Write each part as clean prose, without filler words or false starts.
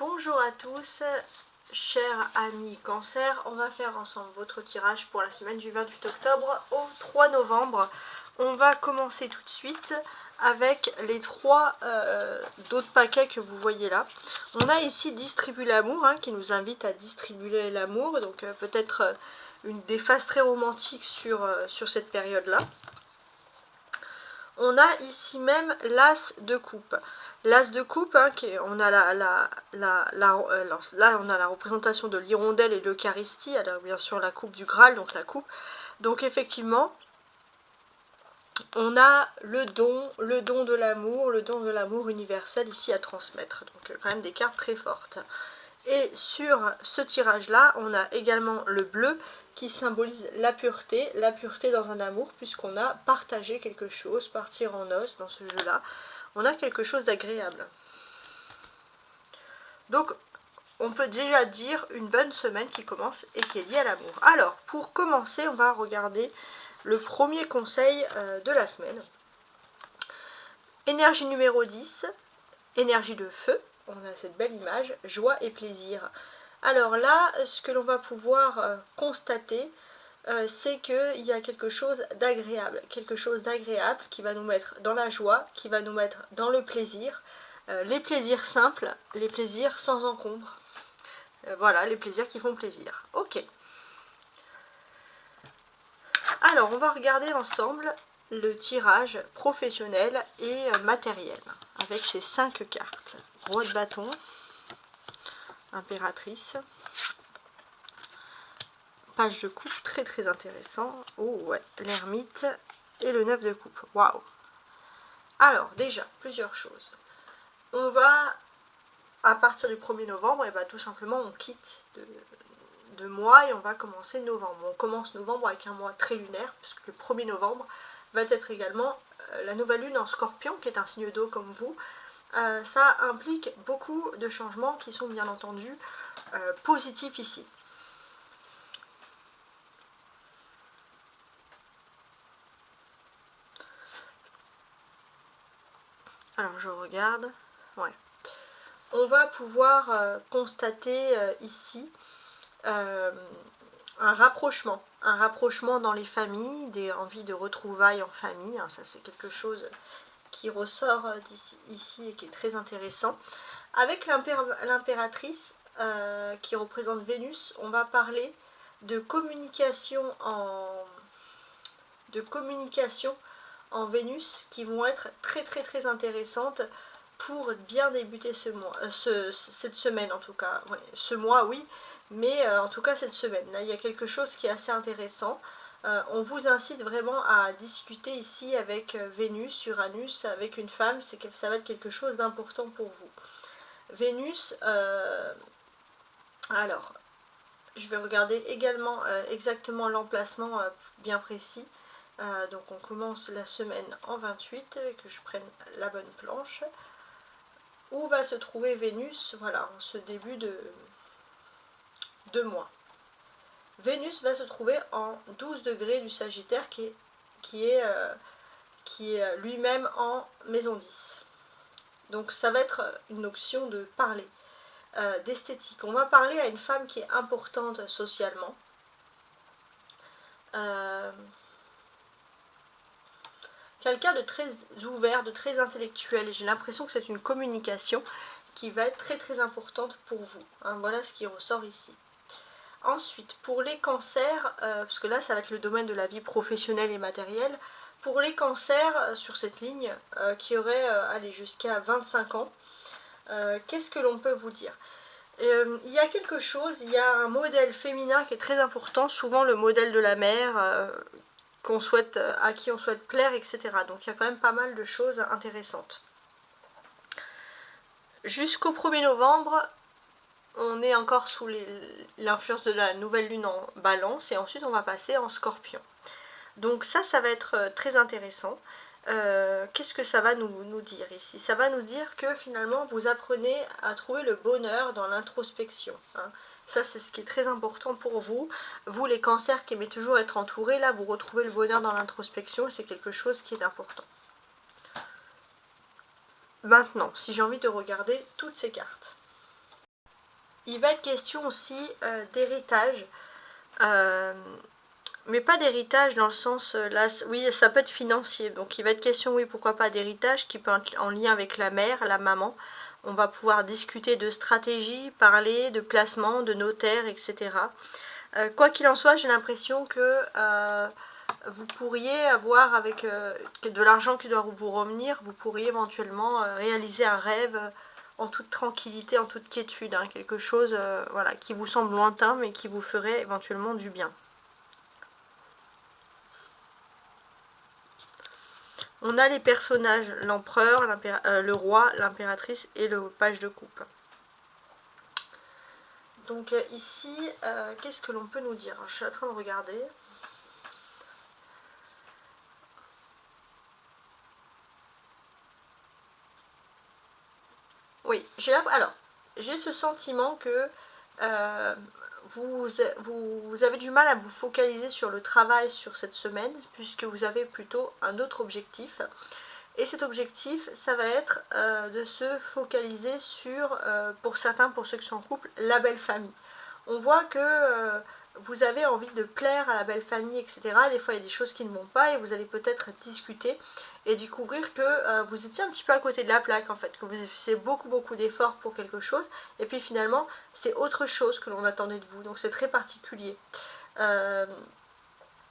Bonjour à tous, chers amis Cancer, on va faire ensemble votre tirage pour la semaine du 28 octobre au 3 novembre. On va commencer tout de suite avec les trois d'autres paquets que vous voyez là. On a ici Distribue l'amour, qui nous invite à distribuer l'amour, donc peut-être des phases très romantiques sur cette période-là. On a ici même l'As de coupe. L'As de coupe, on a là on a la représentation de l'hirondelle et de l'Eucharistie, alors bien sûr la coupe du Graal, donc la coupe. Donc effectivement, on a le don de l'amour universel ici à transmettre. Donc quand même des cartes très fortes. Et sur ce tirage-là, on a également le bleu qui symbolise la pureté dans un amour, puisqu'on a partagé quelque chose, partir en os dans ce jeu-là. On a quelque chose d'agréable. Donc, on peut déjà dire une bonne semaine qui commence et qui est liée à l'amour. Alors, pour commencer, on va regarder le premier conseil de la semaine. Énergie numéro 10, énergie de feu. On a cette belle image, joie et plaisir. Alors là, ce que l'on va pouvoir constater, c'est qu'il y a quelque chose d'agréable qui va nous mettre dans la joie, qui va nous mettre dans le plaisir, les plaisirs simples, les plaisirs sans encombre. Voilà, les plaisirs qui font plaisir. Ok. Alors, on va regarder ensemble le tirage professionnel et matériel, avec ces 5 cartes. Roi de bâton, impératrice, page de coupe, très très intéressant. Oh ouais, l'ermite et le 9 de coupe. Waouh! Alors, déjà, plusieurs choses. On va, à partir du 1er novembre, et bah, tout simplement, on quitte de mois et on va commencer novembre. On commence novembre avec un mois très lunaire, puisque le 1er novembre va être également la nouvelle lune en Scorpion, qui est un signe d'eau comme vous. Ça implique beaucoup de changements qui sont bien entendu positifs ici. Alors je regarde, ouais. On va pouvoir constater ici un rapprochement dans les familles, des envies de retrouvailles en famille, ça c'est quelque chose qui ressort ici et qui est très intéressant. Avec l'impératrice qui représente Vénus, on va parler de communication en Vénus qui vont être très très très intéressantes pour bien débuter ce mois, cette semaine en tout cas. Ouais, ce mois oui, mais en tout cas cette semaine. Là il y a quelque chose qui est assez intéressant. On vous incite vraiment à discuter ici avec Vénus, Uranus, avec une femme, ça va être quelque chose d'important pour vous. Vénus, alors, je vais regarder également exactement l'emplacement bien précis. Donc on commence la semaine en 28, que je prenne la bonne planche. Où va se trouver Vénus, voilà, en ce début de mois. Vénus va se trouver en 12 degrés du Sagittaire qui est lui-même en maison 10. Donc ça va être une option de parler, d'esthétique. On va parler à une femme qui est importante socialement. Quelqu'un de très ouvert, de très intellectuel. J'ai l'impression que c'est une communication qui va être très très importante pour vous. Voilà ce qui ressort ici. Ensuite, pour les cancers, parce que là ça va être le domaine de la vie professionnelle et matérielle, pour les cancers sur cette ligne qui aurait allez, jusqu'à 25 ans, qu'est-ce que l'on peut vous dire? Il y a quelque chose, il y a un modèle féminin qui est très important, souvent le modèle de la mère, à qui on souhaite plaire, etc. Donc il y a quand même pas mal de choses intéressantes. Jusqu'au 1er novembre, on est encore sous l'influence de la nouvelle lune en balance et ensuite on va passer en scorpion. Donc ça va être très intéressant. Qu'est-ce que ça va nous dire ici? Ça va nous dire que finalement vous apprenez à trouver le bonheur dans l'introspection. Ça c'est ce qui est très important pour vous. Vous les cancers qui aimez toujours être entourés, là vous retrouvez le bonheur dans l'introspection et c'est quelque chose qui est important. Maintenant, si j'ai envie de regarder toutes ces cartes. Il va être question aussi d'héritage. Mais pas d'héritage dans le sens, là, oui, ça peut être financier. Donc il va être question, oui, pourquoi pas d'héritage qui peut être en lien avec la mère, la maman. On va pouvoir discuter de stratégie, parler de placement, de notaire, etc. Quoi qu'il en soit, j'ai l'impression que vous pourriez avoir avec de l'argent qui doit vous revenir, vous pourriez éventuellement réaliser un rêve en toute tranquillité, en toute quiétude. Hein, quelque chose voilà, qui vous semble lointain mais qui vous ferait éventuellement du bien. On a les personnages, l'empereur, le roi, l'impératrice et le page de coupe. Donc ici, qu'est-ce que l'on peut nous dire? Je suis en train de regarder. Oui, j'ai ce sentiment que vous avez du mal à vous focaliser sur le travail sur cette semaine, puisque vous avez plutôt un autre objectif. Et cet objectif, ça va être de se focaliser sur, pour certains, pour ceux qui sont en couple, la belle famille. On voit que vous avez envie de plaire à la belle famille, etc. Des fois, il y a des choses qui ne vont pas et vous allez peut-être discuter et découvrir que vous étiez un petit peu à côté de la plaque, en fait, que vous faisiez beaucoup d'efforts pour quelque chose et puis finalement, c'est autre chose que l'on attendait de vous. Donc, c'est très particulier.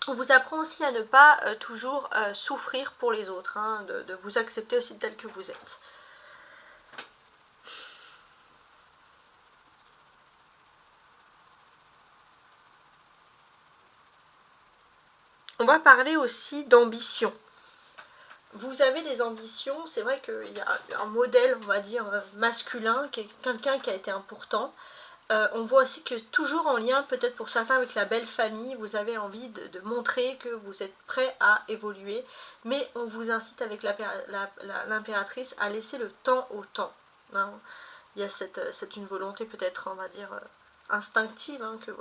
On vous apprend aussi à ne pas toujours souffrir pour les autres, hein, de vous accepter aussi tel que vous êtes. On va parler aussi d'ambition. Vous avez des ambitions, c'est vrai qu'il y a un modèle, on va dire, masculin, qui est quelqu'un qui a été important. On voit aussi que toujours en lien, peut-être pour certains, avec la belle famille, vous avez envie de montrer que vous êtes prêt à évoluer, mais on vous incite avec l'impératrice à laisser le temps au temps. Hein. Il y a c'est une volonté peut-être, on va dire, instinctive, hein, que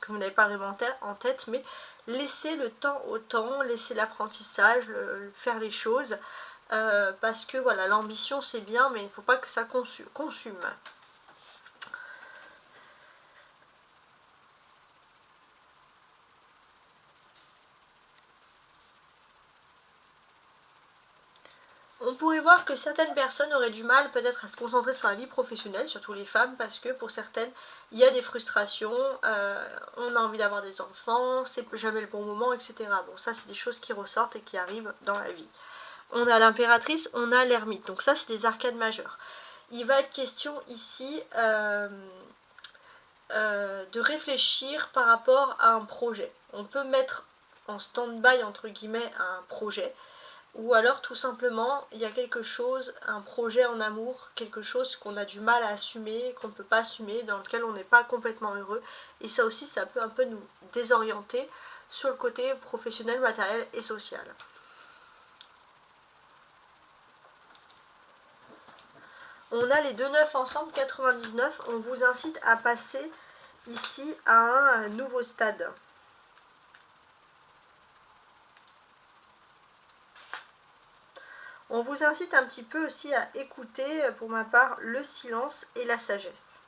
vous n'avez pas vraiment en tête, mais laissez le temps au temps, laissez l'apprentissage, faire les choses, parce que voilà, l'ambition c'est bien, mais il ne faut pas que ça consume. On pourrait voir que certaines personnes auraient du mal peut-être à se concentrer sur la vie professionnelle, surtout les femmes, parce que pour certaines, il y a des frustrations, on a envie d'avoir des enfants, c'est jamais le bon moment, etc. Bon, ça c'est des choses qui ressortent et qui arrivent dans la vie. On a l'impératrice, on a l'ermite, donc ça c'est des arcades majeures. Il va être question ici de réfléchir par rapport à un projet. On peut mettre en stand-by entre guillemets un projet, ou alors tout simplement il y a quelque chose, un projet en amour, quelque chose qu'on a du mal à assumer, qu'on ne peut pas assumer, dans lequel on n'est pas complètement heureux, et ça aussi ça peut un peu nous désorienter sur le côté professionnel, matériel et social. On a les deux neufs ensemble, 99, on vous incite à passer ici à un nouveau stade. On vous incite un petit peu aussi à écouter, pour ma part, le silence et la sagesse.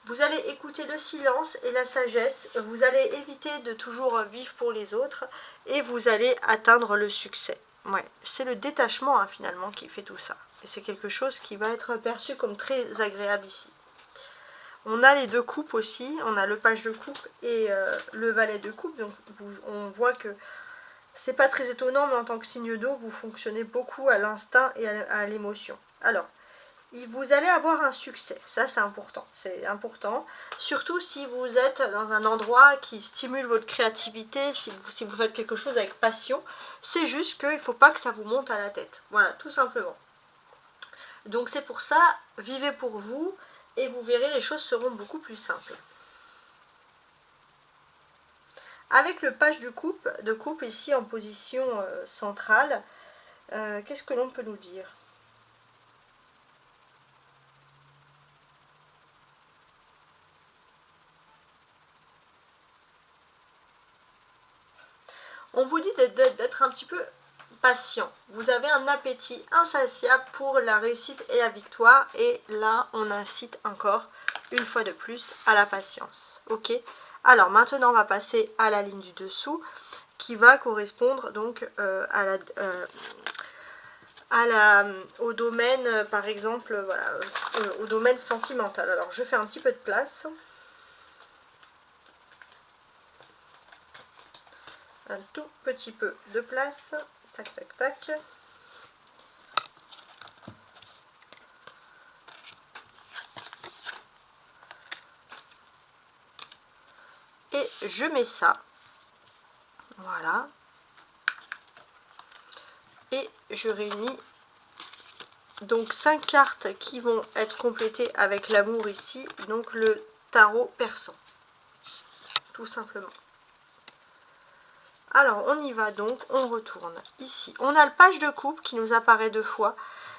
Vous allez écouter le silence et la sagesse, vous allez éviter de toujours vivre pour les autres et vous allez atteindre le succès. Ouais, c'est le détachement hein, finalement qui fait tout ça. Et c'est quelque chose qui va être perçu comme très agréable ici. On a les deux coupes aussi, on a le page de coupe et le valet de coupe. Donc on voit que c'est pas très étonnant, mais en tant que signe d'eau, vous fonctionnez beaucoup à l'instinct et à l'émotion. Alors, vous allez avoir un succès, ça c'est important. C'est important, surtout si vous êtes dans un endroit qui stimule votre créativité, si vous faites quelque chose avec passion. C'est juste qu'il ne faut pas que ça vous monte à la tête. Voilà, tout simplement. Donc c'est pour ça, vivez pour vous et vous verrez, les choses seront beaucoup plus simples. Avec le page de coupe ici en position centrale, qu'est-ce que l'on peut nous dire? On vous dit d'être un petit peu patient. Vous avez un appétit insatiable pour la réussite et la victoire. Et là, on incite encore une fois de plus à la patience. Ok. Alors maintenant on va passer à la ligne du dessous qui va correspondre donc au domaine, par exemple, voilà, au domaine sentimental. Alors je fais un petit peu de place. Un tout petit peu de place. Tac, tac, tac. Et je mets ça. Voilà. Et je réunis donc 5 cartes qui vont être complétées avec l'amour ici. Donc le tarot persan. Tout simplement. Alors on y va donc, on retourne ici. On a le page de coupe qui nous apparaît 2 fois.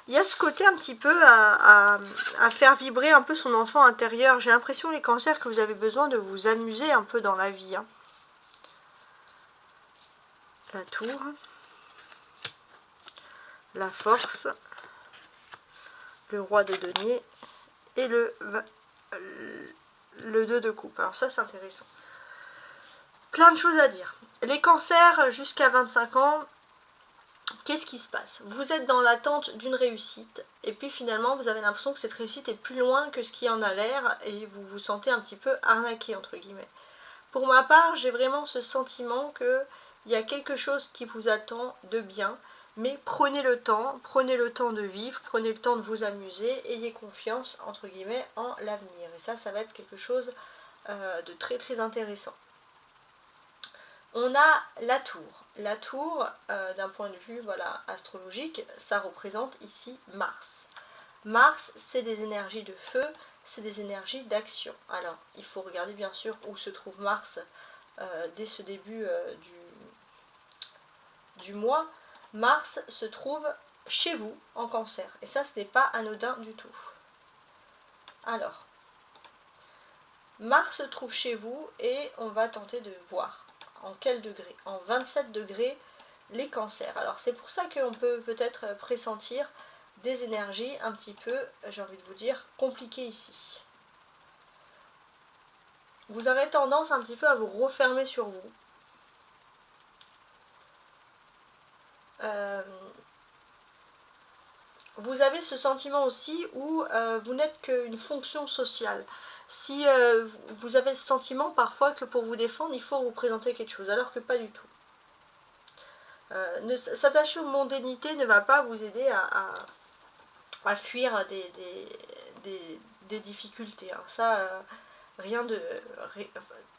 Il y a ce côté un petit peu à faire vibrer un peu son enfant intérieur. J'ai l'impression les cancers que vous avez besoin de vous amuser un peu dans la vie. Hein. La tour. La force. Le roi de denier. Et le 2 de coupe. Alors ça c'est intéressant. Plein de choses à dire. Les cancers jusqu'à 25 ans, qu'est-ce qui se passe? Vous êtes dans l'attente d'une réussite et puis finalement vous avez l'impression que cette réussite est plus loin que ce qui en a l'air et vous vous sentez un petit peu arnaqué entre guillemets. Pour ma part, j'ai vraiment ce sentiment qu'il y a quelque chose qui vous attend de bien, mais prenez le temps de vivre, prenez le temps de vous amuser, ayez confiance entre guillemets en l'avenir. Et ça va être quelque chose de très très intéressant. On a la tour. La tour, d'un point de vue voilà, astrologique, ça représente ici Mars. Mars, c'est des énergies de feu, c'est des énergies d'action. Alors, il faut regarder bien sûr où se trouve Mars dès ce début du mois. Mars se trouve chez vous en Cancer. Et ça, ce n'est pas anodin du tout. Alors, Mars se trouve chez vous et on va tenter de voir. En quel degré? En 27 degrés les cancers. Alors c'est pour ça qu'on peut peut-être pressentir des énergies un petit peu, j'ai envie de vous dire, compliquées ici. Vous aurez tendance un petit peu à vous refermer sur vous. Vous avez ce sentiment aussi où vous n'êtes qu'une fonction sociale. Si vous avez ce sentiment parfois que pour vous défendre, il faut vous présenter quelque chose, alors que pas du tout. S'attacher aux mondanités ne va pas vous aider à fuir des difficultés. Hein. Ça, rien de...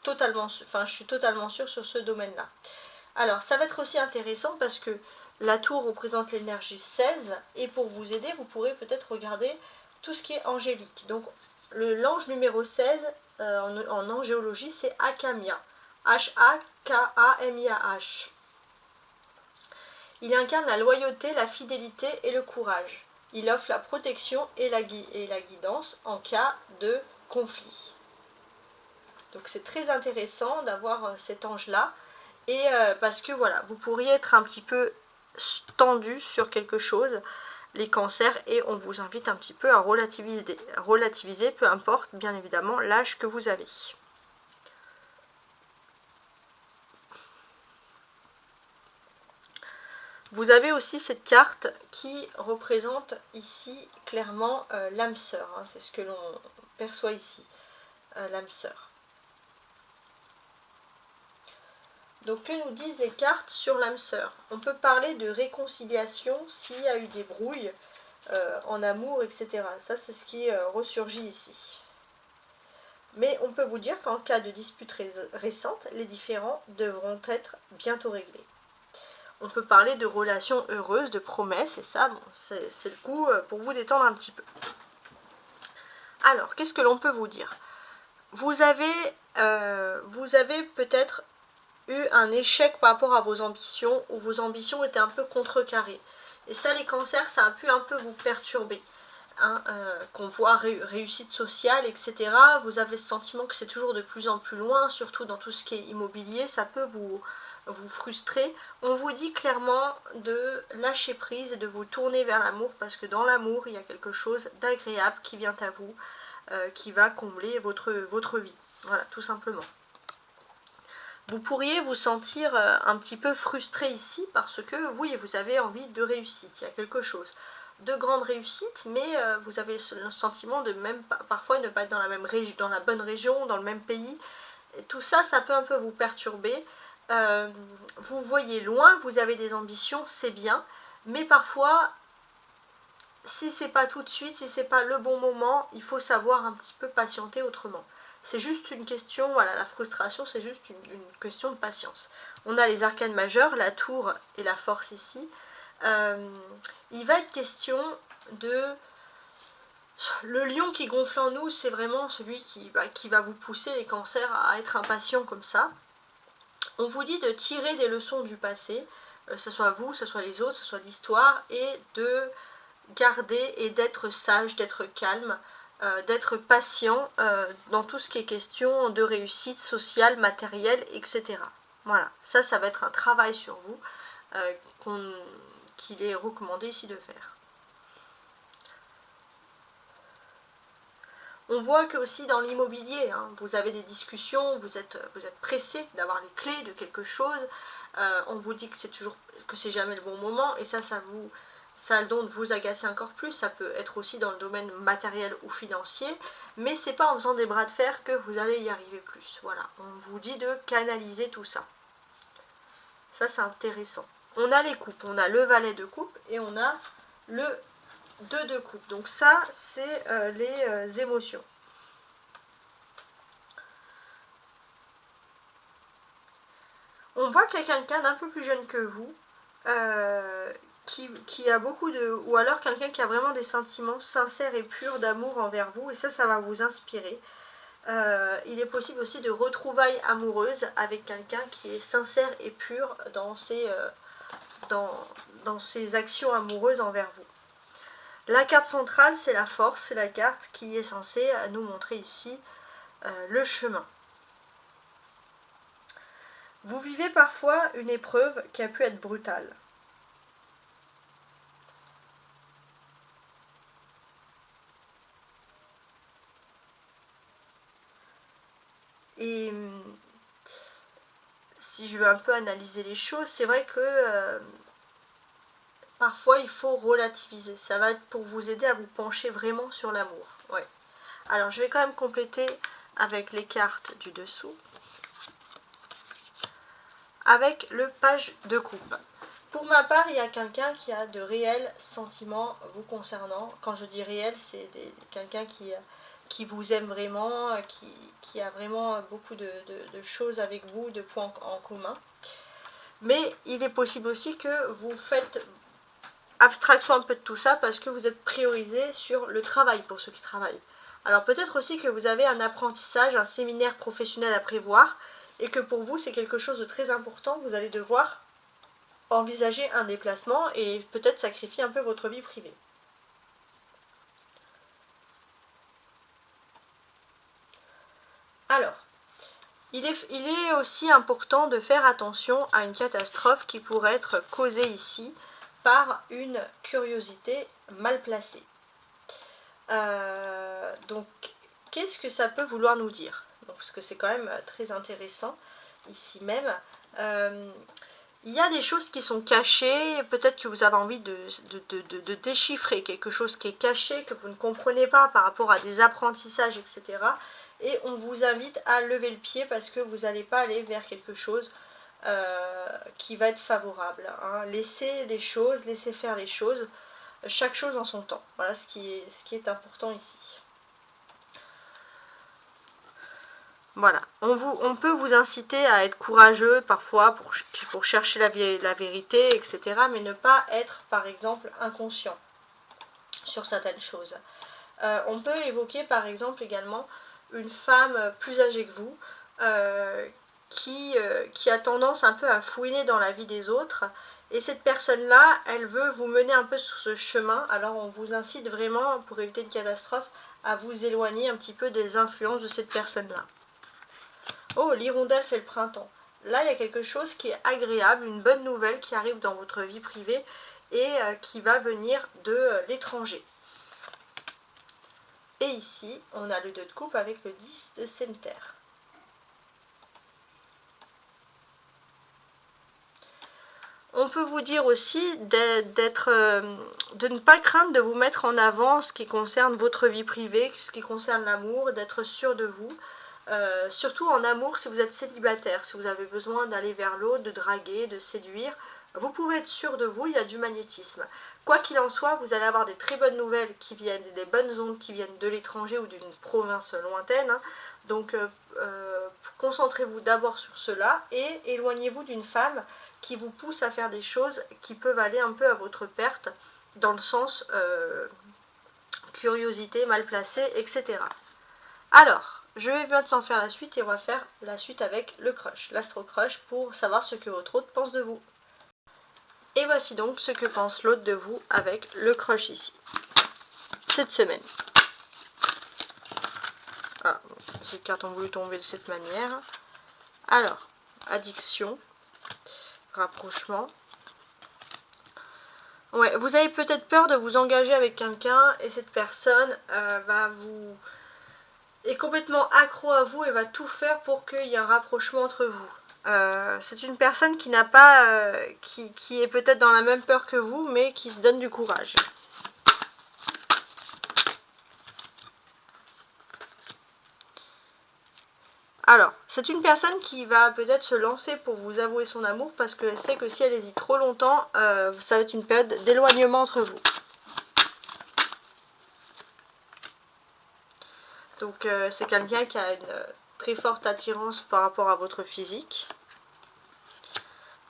totalement, enfin, je suis totalement sûre sur ce domaine-là. Alors, ça va être aussi intéressant parce que la tour représente l'énergie 16 et pour vous aider, vous pourrez peut-être regarder tout ce qui est angélique. Donc, l'ange numéro 16 en angéologie, c'est Akamia. H-A-K-A-M-I-A-H. Il incarne la loyauté, la fidélité et le courage. Il offre la protection et la guidance en cas de conflit. Donc c'est très intéressant d'avoir cet ange-là. Et parce que voilà, vous pourriez être un petit peu tendu sur quelque chose, les cancers, et on vous invite un petit peu à relativiser, peu importe bien évidemment l'âge que vous avez. Vous avez aussi cette carte qui représente ici clairement l'âme sœur, hein, c'est ce que l'on perçoit ici, l'âme sœur. Donc que nous disent les cartes sur l'âme sœur? On peut parler de réconciliation s'il y a eu des brouilles en amour, etc. Ça c'est ce qui ressurgit ici. Mais on peut vous dire qu'en cas de dispute récente, les différends devront être bientôt réglés. On peut parler de relations heureuses, de promesses, et ça, bon, c'est le coup pour vous détendre un petit peu. Alors, qu'est-ce que l'on peut vous dire? Vous avez peut-être eu un échec par rapport à vos ambitions, ou vos ambitions étaient un peu contrecarrées. Et ça, les cancers, ça a pu un peu vous perturber. Hein, qu'on voit réussite sociale, etc. Vous avez ce sentiment que c'est toujours de plus en plus loin, surtout dans tout ce qui est immobilier, ça peut vous frustrer. On vous dit clairement de lâcher prise et de vous tourner vers l'amour, parce que dans l'amour, il y a quelque chose d'agréable qui vient à vous. qui va combler votre vie. Voilà, tout simplement. Vous pourriez vous sentir un petit peu frustré ici parce que oui, vous avez envie de réussite, il y a quelque chose de grande réussite, mais vous avez le sentiment de même parfois ne pas être dans la même région, dans la bonne région, dans le même pays. Et tout ça, ça peut un peu vous perturber. Vous voyez loin, vous avez des ambitions, c'est bien, mais parfois, si c'est pas tout de suite, si c'est pas le bon moment, il faut savoir un petit peu patienter autrement. C'est juste une question, voilà, la frustration, c'est juste une question de patience. On a les arcanes majeurs, la tour et la force ici. Il va être question de... Le lion qui gonfle en nous, c'est vraiment celui qui va vous pousser les cancers à être impatient comme ça. On vous dit de tirer des leçons du passé, que ce soit vous, que ce soit les autres, que ce soit l'histoire, et de garder et d'être sage, d'être calme, d'être patient dans tout ce qui est question de réussite sociale, matérielle, etc. Voilà, ça va être un travail sur vous qu'il est recommandé ici de faire. On voit que aussi dans l'immobilier, vous avez des discussions, vous êtes pressé d'avoir les clés de quelque chose. On vous dit que c'est jamais le bon moment, et ça a le don de vous agacer encore plus. Ça peut être aussi dans le domaine matériel ou financier, mais c'est pas en faisant des bras de fer que vous allez y arriver plus. Voilà, on vous dit de canaliser tout ça. Ça, c'est intéressant. On a les coupes, on a le valet de coupe et on a le 2 de coupe. Donc ça, c'est les émotions. On voit qu'il y a quelqu'un d'un peu plus jeune que vous, qui a beaucoup de... Ou alors quelqu'un qui a vraiment des sentiments sincères et purs d'amour envers vous, et ça va vous inspirer. Il est possible aussi de retrouvailles amoureuses avec quelqu'un qui est sincère et pur dans ses actions amoureuses envers vous. La carte centrale, c'est la force, c'est la carte qui est censée nous montrer ici le chemin. Vous vivez parfois une épreuve qui a pu être brutale. Et si je veux un peu analyser les choses, c'est vrai que parfois il faut relativiser. Ça va être pour vous aider à vous pencher vraiment sur l'amour. Ouais. Alors je vais quand même compléter avec les cartes du dessous. Avec le page de coupe. Pour ma part, il y a quelqu'un qui a de réels sentiments vous concernant. Quand je dis réel, c'est quelqu'un qui vous aime vraiment, qui a vraiment beaucoup de choses avec vous, de points en commun. Mais il est possible aussi que vous faites abstraction un peu de tout ça parce que vous êtes priorisé sur le travail pour ceux qui travaillent. Alors peut-être aussi que vous avez un apprentissage, un séminaire professionnel à prévoir et que pour vous c'est quelque chose de très important, vous allez devoir envisager un déplacement et peut-être sacrifier un peu votre vie privée. Alors, il est aussi important de faire attention à une catastrophe qui pourrait être causée ici par une curiosité mal placée. Donc, qu'est-ce que ça peut vouloir nous dire? Parce que c'est quand même très intéressant ici même. Il y a des choses qui sont cachées, peut-être que vous avez envie de déchiffrer quelque chose qui est caché, que vous ne comprenez pas par rapport à des apprentissages, etc. Et on vous invite à lever le pied parce que vous n'allez pas aller vers quelque chose qui va être favorable. Laissez les choses, laissez faire les choses, chaque chose en son temps. Voilà ce qui est important ici. Voilà, on peut vous inciter à être courageux parfois pour chercher la vérité, etc. Mais ne pas être, par exemple, inconscient sur certaines choses. On peut évoquer, par exemple, également une femme plus âgée que vous qui a tendance un peu à fouiner dans la vie des autres. Et cette personne-là, elle veut vous mener un peu sur ce chemin. Alors on vous incite vraiment, pour éviter une catastrophe, à vous éloigner un petit peu des influences de cette personne-là. Oh, l'hirondelle fait le printemps. Là, il y a quelque chose qui est agréable, une bonne nouvelle qui arrive dans votre vie privée et qui va venir de l'étranger. Et ici, on a le 2 de coupe avec le 10 de Cimeter. On peut vous dire aussi de ne pas craindre de vous mettre en avant ce qui concerne votre vie privée, ce qui concerne l'amour, d'être sûr de vous. Surtout en amour, si vous êtes célibataire, si vous avez besoin d'aller vers l'autre, de draguer, de séduire, vous pouvez être sûr de vous, il y a du magnétisme. Quoi qu'il en soit, vous allez avoir des très bonnes nouvelles qui viennent, des bonnes ondes qui viennent de l'étranger ou d'une province lointaine. Hein. Donc concentrez-vous d'abord sur cela et éloignez-vous d'une femme qui vous pousse à faire des choses qui peuvent aller un peu à votre perte, dans le sens curiosité mal placée, etc. Alors, je vais maintenant faire la suite et on va faire la suite avec le crush, l'astro-crush, pour savoir ce que votre autre pense de vous. Et voici donc ce que pense l'autre de vous avec le crush ici, cette semaine. Ah, ces cartes ont voulu tomber de cette manière. Alors, addiction, rapprochement. Ouais, vous avez peut-être peur de vous engager avec quelqu'un et cette personne est complètement accro à vous et va tout faire pour qu'il y ait un rapprochement entre vous. C'est une personne qui n'a pas, qui est peut-être dans la même peur que vous, mais qui se donne du courage. Alors, c'est une personne qui va peut-être se lancer pour vous avouer son amour parce qu'elle sait que si elle hésite trop longtemps, ça va être une période d'éloignement entre vous. Donc c'est quelqu'un qui a une très forte attirance par rapport à votre physique.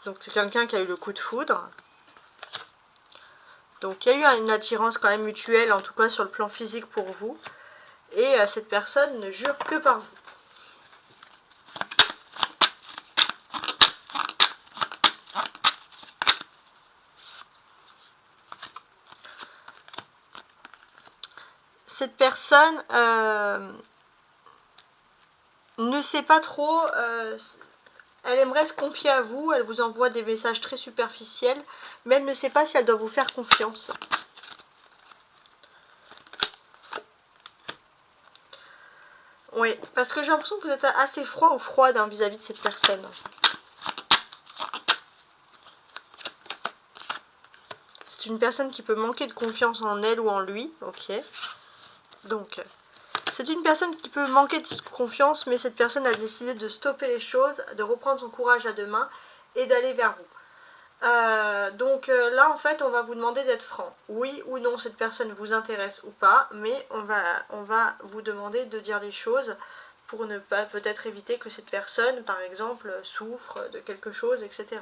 Donc c'est quelqu'un qui a eu le coup de foudre. Donc il y a eu une attirance quand même mutuelle, en tout cas sur le plan physique pour vous. Et cette personne ne jure que par vous. Cette personne ne sait pas trop, elle aimerait se confier à vous, elle vous envoie des messages très superficiels, mais elle ne sait pas si elle doit vous faire confiance. Oui, parce que j'ai l'impression que vous êtes assez froid ou froide vis-à-vis de cette personne. C'est une personne qui peut manquer de confiance en elle ou en lui, ok. Donc, c'est une personne qui peut manquer de confiance, mais cette personne a décidé de stopper les choses, de reprendre son courage à deux mains et d'aller vers vous. Donc là, en fait, on va vous demander d'être franc. Oui ou non, cette personne vous intéresse ou pas, mais on va vous demander de dire les choses pour ne pas peut-être éviter que cette personne, par exemple, souffre de quelque chose, etc.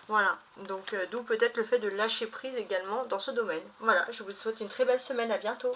Voilà, donc d'où peut-être le fait de lâcher prise également dans ce domaine. Voilà, je vous souhaite une très belle semaine, à bientôt.